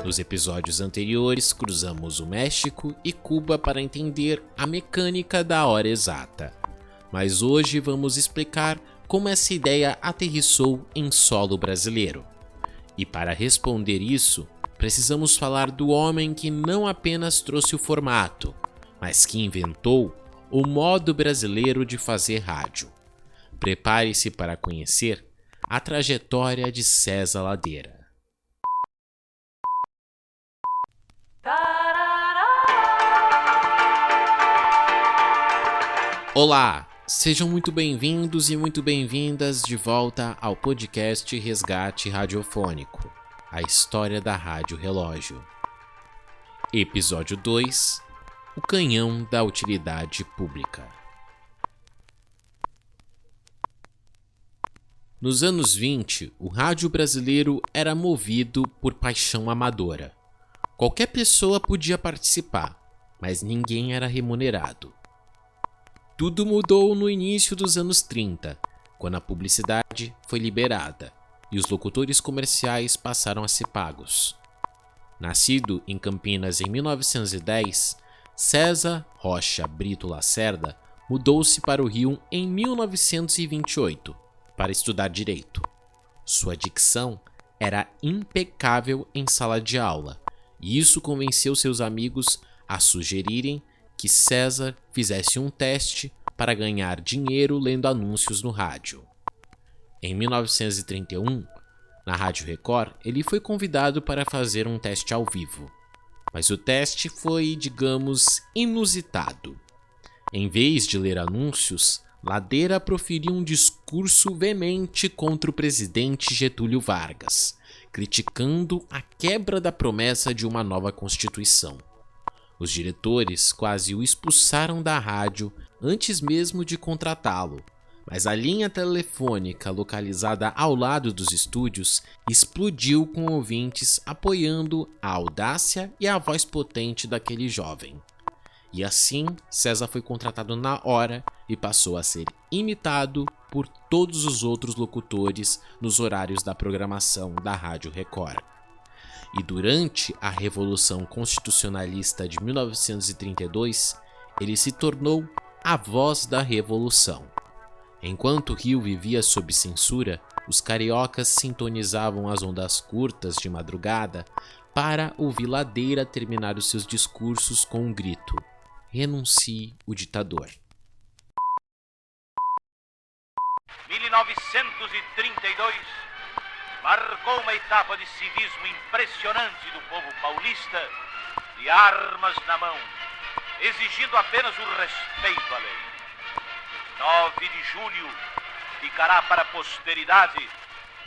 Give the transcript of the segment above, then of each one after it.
Nos episódios anteriores, cruzamos o México e Cuba para entender a mecânica da hora exata. Mas hoje vamos explicar como essa ideia aterrissou em solo brasileiro. E para responder isso, precisamos falar do homem que não apenas trouxe o formato, mas que inventou o modo brasileiro de fazer rádio. Prepare-se para conhecer a trajetória de César Ladeira. Olá, sejam muito bem-vindos e muito bem-vindas de volta ao podcast Resgate Radiofônico, a história da Rádio Relógio. Episódio 2, o canhão da utilidade pública. Nos anos 20, o rádio brasileiro era movido por paixão amadora. Qualquer pessoa podia participar, mas ninguém era remunerado. Tudo mudou no início dos anos 30, quando a publicidade foi liberada e os locutores comerciais passaram a ser pagos. Nascido em Campinas em 1910, César Rocha Brito Lacerda mudou-se para o Rio em 1928 para estudar direito. Sua dicção era impecável em sala de aula, e isso convenceu seus amigos a sugerirem que César fizesse um teste para ganhar dinheiro lendo anúncios no rádio. Em 1931, na Rádio Record, ele foi convidado para fazer um teste ao vivo. Mas o teste foi, digamos, inusitado. Em vez de ler anúncios, Ladeira proferiu um discurso veemente contra o presidente Getúlio Vargas, criticando a quebra da promessa de uma nova Constituição. Os diretores quase o expulsaram da rádio antes mesmo de contratá-lo, mas a linha telefônica localizada ao lado dos estúdios explodiu com ouvintes apoiando a audácia e a voz potente daquele jovem. E assim, César foi contratado na hora e passou a ser imitado por todos os outros locutores nos horários da programação da Rádio Record. E durante a Revolução Constitucionalista de 1932, ele se tornou a voz da Revolução. Enquanto o Rio vivia sob censura, os cariocas sintonizavam as ondas curtas de madrugada para ouvir Ladeira terminar os seus discursos com um grito: renuncie o ditador. 1932 marcou uma etapa de civismo impressionante do povo paulista, de armas na mão, exigindo apenas o respeito à lei. 9 de julho ficará para a posteridade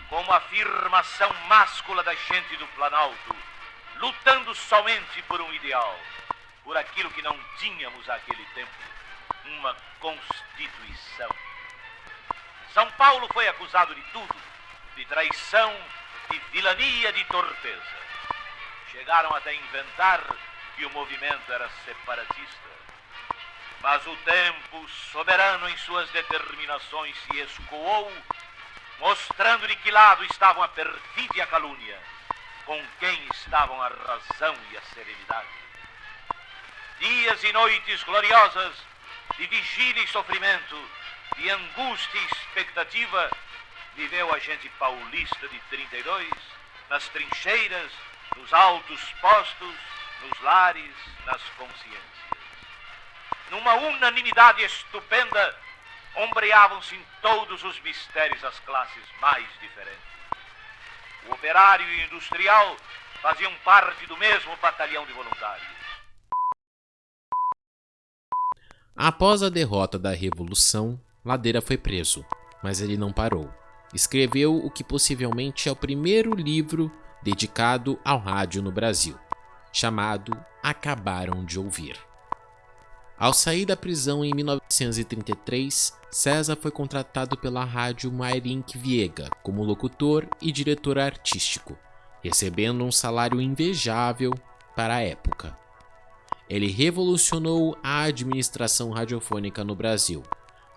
como a afirmação máscula da gente do Planalto, lutando somente por um ideal, por aquilo que não tínhamos naquele tempo, uma Constituição. São Paulo foi acusado de tudo, de traição, de vilania, de torpeza. Chegaram até inventar que o movimento era separatista. Mas o tempo, soberano em suas determinações, se escoou, mostrando de que lado estavam a perfídia e a calúnia, com quem estavam a razão e a serenidade. Dias e noites gloriosas, de vigília e sofrimento, de angústia e expectativa, viveu a gente paulista de 32, nas trincheiras, nos altos postos, nos lares, nas consciências. Numa unanimidade estupenda, ombreavam-se em todos os mistérios as classes mais diferentes. O operário e o industrial faziam parte do mesmo batalhão de voluntários. Após a derrota da Revolução, Ladeira foi preso, mas ele não parou. Escreveu o que possivelmente é o primeiro livro dedicado ao rádio no Brasil, chamado Acabaram de Ouvir. Ao sair da prisão em 1933, César foi contratado pela rádio Mairink Viega como locutor e diretor artístico, recebendo um salário invejável para a época. Ele revolucionou a administração radiofônica no Brasil,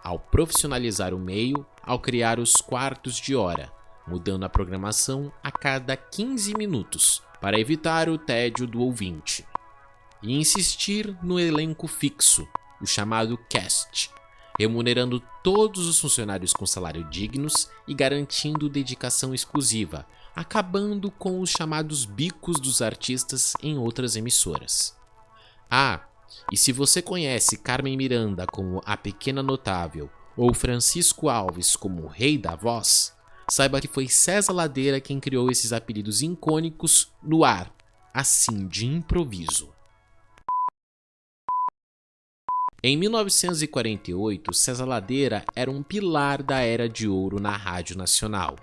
ao profissionalizar o meio, ao criar os quartos de hora, mudando a programação a cada 15 minutos para evitar o tédio do ouvinte, e insistir no elenco fixo, o chamado cast, remunerando todos os funcionários com salário dignos e garantindo dedicação exclusiva, acabando com os chamados bicos dos artistas em outras emissoras. E se você conhece Carmen Miranda como a Pequena Notável ou Francisco Alves como o Rei da Voz, saiba que foi César Ladeira quem criou esses apelidos icônicos no ar, assim de improviso. Em 1948, César Ladeira era um pilar da era de ouro na Rádio Nacional,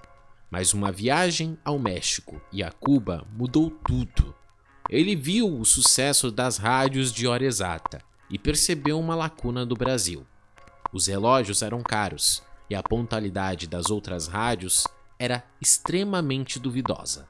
mas uma viagem ao México e a Cuba mudou tudo. Ele viu o sucesso das rádios de hora exata e percebeu uma lacuna do Brasil. Os relógios eram caros e a pontualidade das outras rádios era extremamente duvidosa.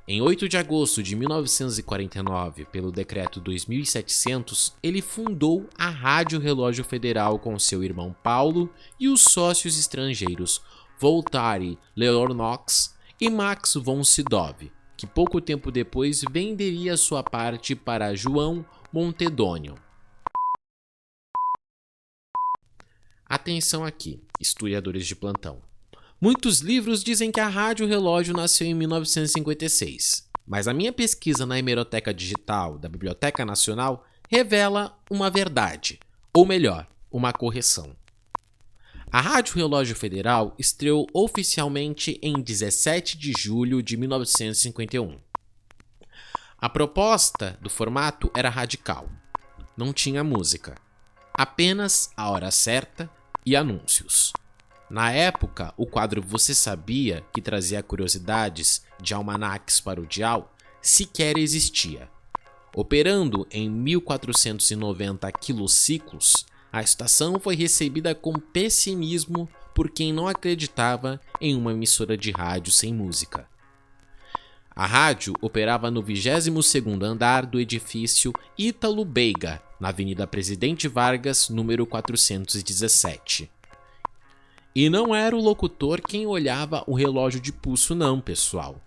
Em 8 de agosto de 1949, pelo Decreto 2700, ele fundou a Rádio Relógio Federal com seu irmão Paulo e os sócios estrangeiros Voltari Leornox e Max von Sydow, que pouco tempo depois venderia sua parte para João Montedônio. Atenção aqui, historiadores de plantão. Muitos livros dizem que a Rádio Relógio nasceu em 1956, mas a minha pesquisa na hemeroteca digital da Biblioteca Nacional revela uma verdade, ou melhor, uma correção. A Rádio Relógio Federal estreou oficialmente em 17 de julho de 1951. A proposta do formato era radical. Não tinha música, apenas a hora certa e anúncios. Na época, o quadro Você Sabia, que trazia curiosidades de almanaques para o dial, sequer existia. Operando em 1490 quilociclos, a estação foi recebida com pessimismo por quem não acreditava em uma emissora de rádio sem música. A rádio operava no 22º andar do edifício Ítalo Beiga, na Avenida Presidente Vargas, número 417. E não era o locutor quem olhava o relógio de pulso não, pessoal.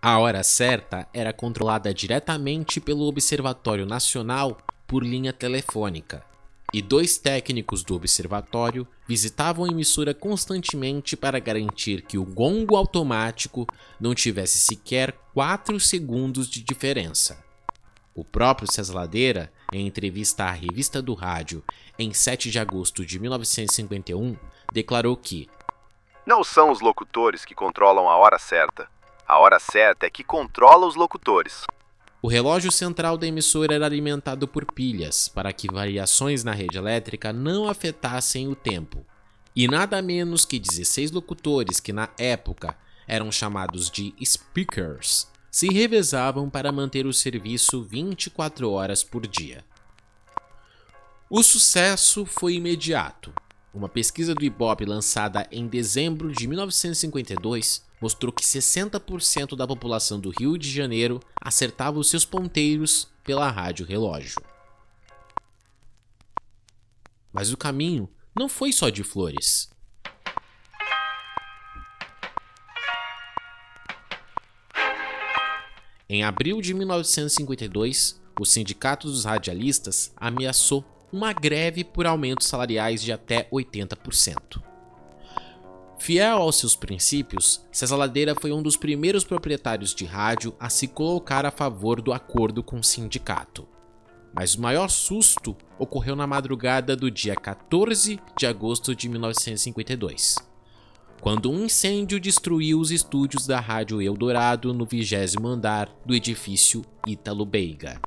A hora certa era controlada diretamente pelo Observatório Nacional por linha telefônica, e 2 técnicos do observatório visitavam a emissora constantemente para garantir que o gongo automático não tivesse sequer 4 segundos de diferença. O próprio César Ladeira, em entrevista à Revista do Rádio em 7 de agosto de 1951, declarou que não são os locutores que controlam a hora certa é que controla os locutores. O relógio central da emissora era alimentado por pilhas para que variações na rede elétrica não afetassem o tempo, e nada menos que 16 locutores que na época eram chamados de speakers se revezavam para manter o serviço 24 horas por dia. O sucesso foi imediato. Uma pesquisa do Ibope lançada em dezembro de 1952 mostrou que 60% da população do Rio de Janeiro acertava os seus ponteiros pela Rádio Relógio. Mas o caminho não foi só de flores. Em abril de 1952, o Sindicato dos Radialistas ameaçou uma greve por aumentos salariais de até 80%. Fiel aos seus princípios, César Ladeira foi um dos primeiros proprietários de rádio a se colocar a favor do acordo com o sindicato. Mas o maior susto ocorreu na madrugada do dia 14 de agosto de 1952, quando um incêndio destruiu os estúdios da Rádio Eldorado no 20º andar do edifício Ítalo Beiga.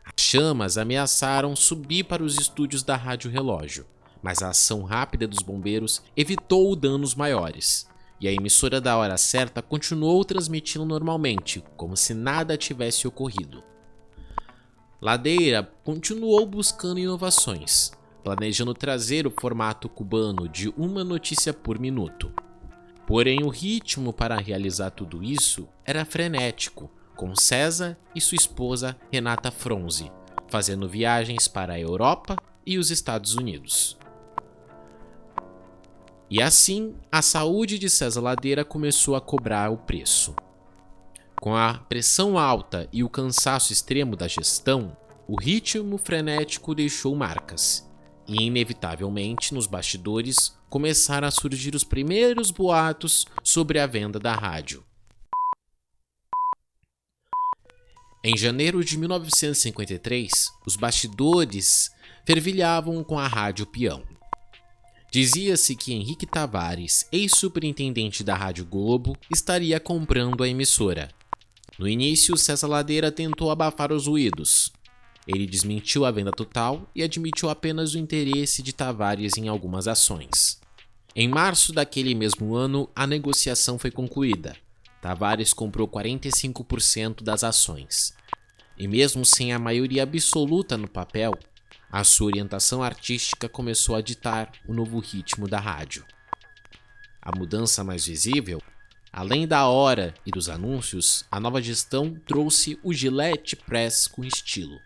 As chamas ameaçaram subir para os estúdios da Rádio Relógio, mas a ação rápida dos bombeiros evitou danos maiores, e a emissora da hora certa continuou transmitindo normalmente, como se nada tivesse ocorrido. Ladeira continuou buscando inovações, planejando trazer o formato cubano de uma notícia por minuto. Porém, o ritmo para realizar tudo isso era frenético, com César e sua esposa Renata Fronzi, fazendo viagens para a Europa e os Estados Unidos. E assim, a saúde de César Ladeira começou a cobrar o preço. Com a pressão alta e o cansaço extremo da gestão, o ritmo frenético deixou marcas, e inevitavelmente nos bastidores começaram a surgir os primeiros boatos sobre a venda da rádio. Em janeiro de 1953, os bastidores fervilhavam com a Rádio Peão. Dizia-se que Henrique Tavares, ex-superintendente da Rádio Globo, estaria comprando a emissora. No início, César Ladeira tentou abafar os ruídos. Ele desmentiu a venda total e admitiu apenas o interesse de Tavares em algumas ações. Em março daquele mesmo ano, a negociação foi concluída. Tavares comprou 45% das ações. E mesmo sem a maioria absoluta no papel, a sua orientação artística começou a ditar o novo ritmo da rádio. A mudança mais visível, além da hora e dos anúncios, a nova gestão trouxe o Gillette Press com estilo.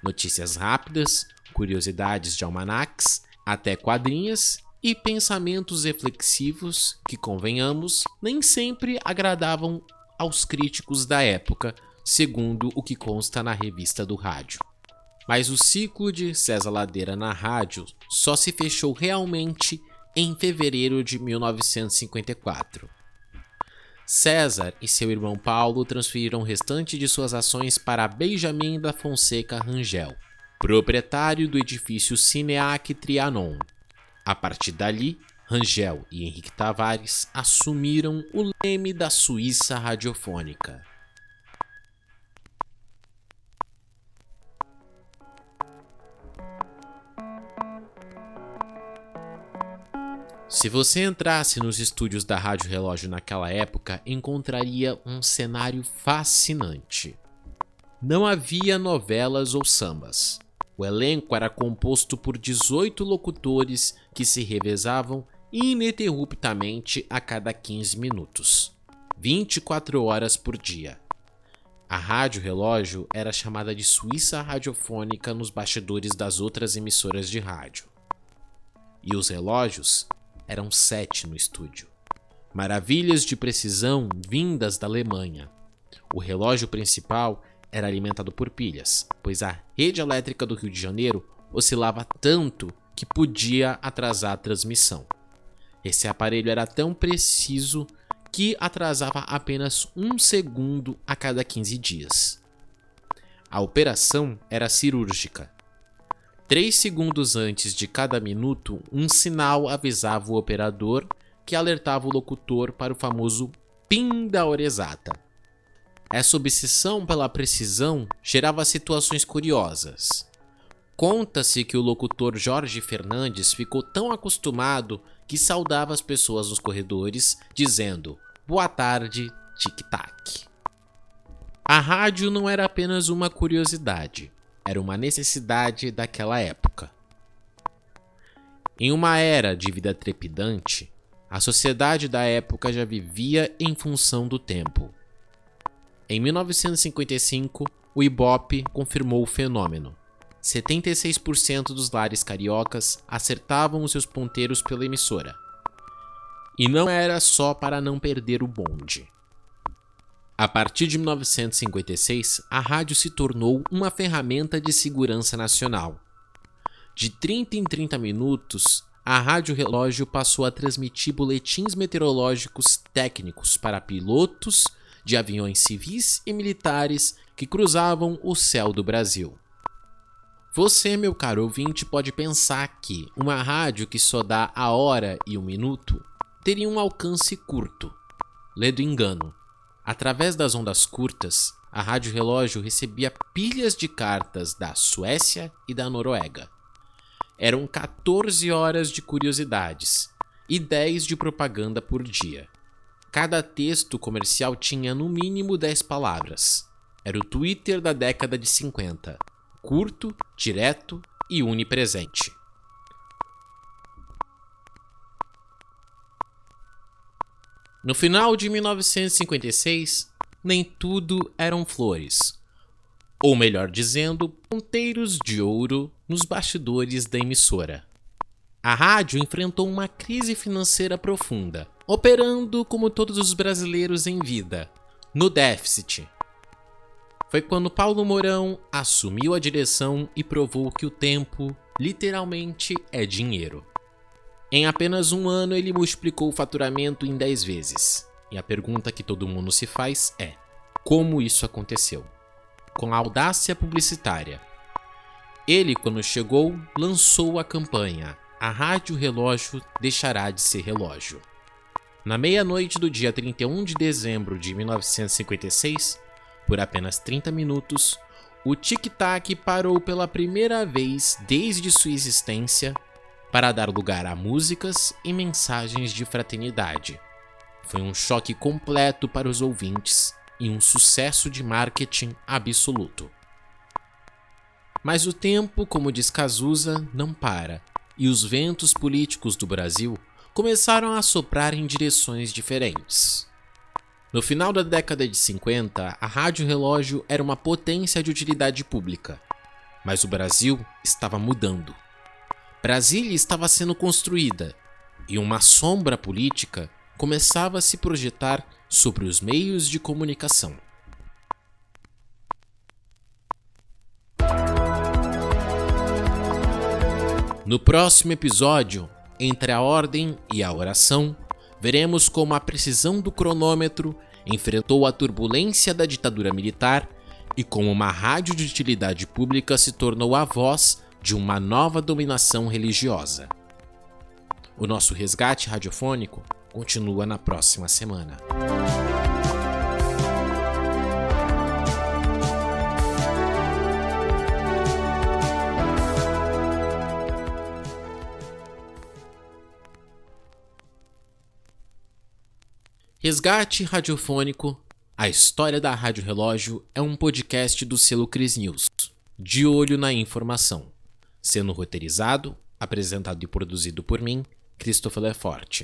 Notícias rápidas, curiosidades de almanacs, até quadrinhas e pensamentos reflexivos que, convenhamos, nem sempre agradavam aos críticos da época, segundo o que consta na revista do rádio. Mas o ciclo de César Ladeira na rádio só se fechou realmente em fevereiro de 1954. César e seu irmão Paulo transferiram o restante de suas ações para Benjamin da Fonseca Rangel, proprietário do edifício Cineac Trianon. A partir dali, Rangel e Henrique Tavares assumiram o leme da Suíça radiofônica. Se você entrasse nos estúdios da Rádio Relógio naquela época, encontraria um cenário fascinante. Não havia novelas ou sambas. O elenco era composto por 18 locutores que se revezavam ininterruptamente a cada 15 minutos, 24 horas por dia. A Rádio Relógio era chamada de Suíça radiofônica nos bastidores das outras emissoras de rádio. E os relógios eram 7 no estúdio. Maravilhas de precisão vindas da Alemanha. O relógio principal era alimentado por pilhas, pois a rede elétrica do Rio de Janeiro oscilava tanto que podia atrasar a transmissão. Esse aparelho era tão preciso que atrasava apenas 1 segundo a cada 15 dias. A operação era cirúrgica. 3 segundos antes de cada minuto, um sinal avisava o operador, que alertava o locutor para o famoso PIN da hora exata. Essa obsessão pela precisão gerava situações curiosas. Conta-se que o locutor Jorge Fernandes ficou tão acostumado que saudava as pessoas nos corredores, dizendo "Boa tarde, tic-tac". A rádio não era apenas uma curiosidade. Era uma necessidade daquela época. Em uma era de vida trepidante, a sociedade da época já vivia em função do tempo. Em 1955, o Ibope confirmou o fenômeno. 76% dos lares cariocas acertavam os seus ponteiros pela emissora. E não era só para não perder o bonde. A partir de 1956, a rádio se tornou uma ferramenta de segurança nacional. De 30 em 30 minutos, a Rádio Relógio passou a transmitir boletins meteorológicos técnicos para pilotos de aviões civis e militares que cruzavam o céu do Brasil. Você, meu caro ouvinte, pode pensar que uma rádio que só dá a hora e o minuto teria um alcance curto. Ledo engano. Através das ondas curtas, a Rádio Relógio recebia pilhas de cartas da Suécia e da Noruega. Eram 14 horas de curiosidades e 10 de propaganda por dia. Cada texto comercial tinha no mínimo 10 palavras. Era o Twitter da década de 50. Curto, direto e onipresente. No final de 1956, nem tudo eram flores. Ou melhor dizendo, ponteiros de ouro nos bastidores da emissora. A rádio enfrentou uma crise financeira profunda, operando como todos os brasileiros em vida, no déficit. Foi quando Paulo Mourão assumiu a direção e provou que o tempo, literalmente, é dinheiro. Em apenas um ano ele multiplicou o faturamento em 10 vezes. E a pergunta que todo mundo se faz é: como isso aconteceu? Com audácia publicitária. Ele, quando chegou, lançou a campanha "A Rádio Relógio deixará de ser relógio". Na meia-noite do dia 31 de dezembro de 1956, por apenas 30 minutos, o tic-tac parou pela primeira vez desde sua existência para dar lugar a músicas e mensagens de fraternidade. Foi um choque completo para os ouvintes e um sucesso de marketing absoluto. Mas o tempo, como diz Cazuza, não para, e os ventos políticos do Brasil começaram a soprar em direções diferentes. No final da década de 50, a Rádio Relógio era uma potência de utilidade pública, mas o Brasil estava mudando. Brasília estava sendo construída, e uma sombra política começava a se projetar sobre os meios de comunicação. No próximo episódio, entre a ordem e a oração, veremos como a precisão do cronômetro enfrentou a turbulência da ditadura militar e como uma rádio de utilidade pública se tornou a voz de uma nova dominação religiosa. O nosso resgate radiofônico continua na próxima semana. Resgate Radiofônico, a história da Rádio Relógio é um podcast do selo Cris News, de olho na informação, sendo roteirizado, apresentado e produzido por mim, Christopher Lefort.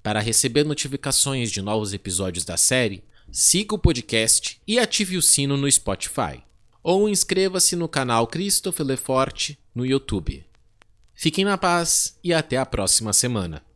Para receber notificações de novos episódios da série, siga o podcast e ative o sino no Spotify, ou inscreva-se no canal Christopher Lefort no YouTube. Fiquem na paz e até a próxima semana.